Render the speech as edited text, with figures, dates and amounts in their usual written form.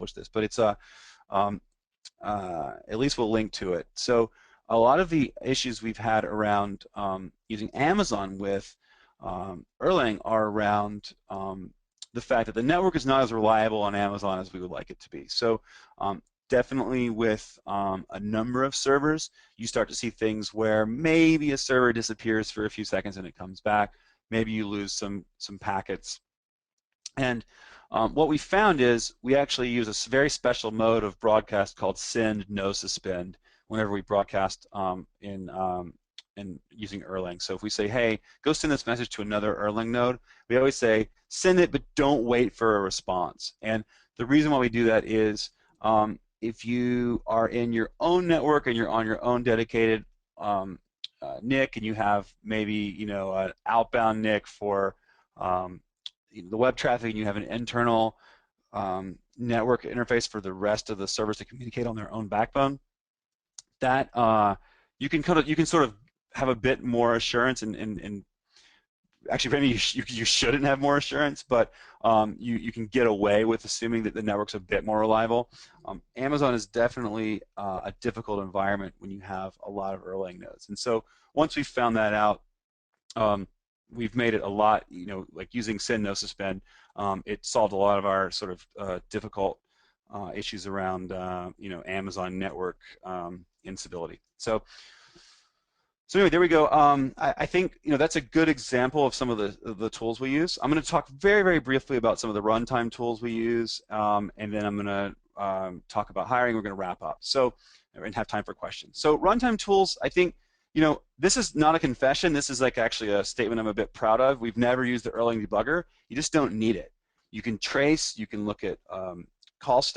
publish this, but it's a at least we'll link to it. So a lot of the issues we've had around using Amazon with Erlang are around the fact that the network is not as reliable on Amazon as we would like it to be. So definitely with a number of servers, you start to see things where maybe a server disappears for a few seconds and it comes back. Maybe you lose some packets. And what we found is we actually use a very special mode of broadcast called send no suspend whenever we broadcast in using Erlang. So if we say, hey, go send this message to another Erlang node, we always say send it, but don't wait for a response. And the reason why we do that is if you are in your own network and you're on your own dedicated NIC, and you have maybe an outbound NIC for the web traffic, and you have an internal network interface for the rest of the servers to communicate on their own backbone, that you can sort of have a bit more assurance, and actually maybe you shouldn't have more assurance, but you can get away with assuming that the network's a bit more reliable. Amazon is definitely a difficult environment when you have a lot of Erlang nodes, and so once we've found that out, we've made it a lot, like using send no suspend. It solved a lot of our sort of difficult issues around Amazon network instability. So anyway, there we go. I think that's a good example of some of the tools we use. I'm going to talk very, very briefly about some of the runtime tools we use, and then I'm going to talk about hiring. We're going to wrap up. So and have time for questions. So runtime tools, I think, this is not a confession. This is like actually a statement I'm a bit proud of. We've never used the Erlang debugger. You just don't need it. You can trace. You can look at call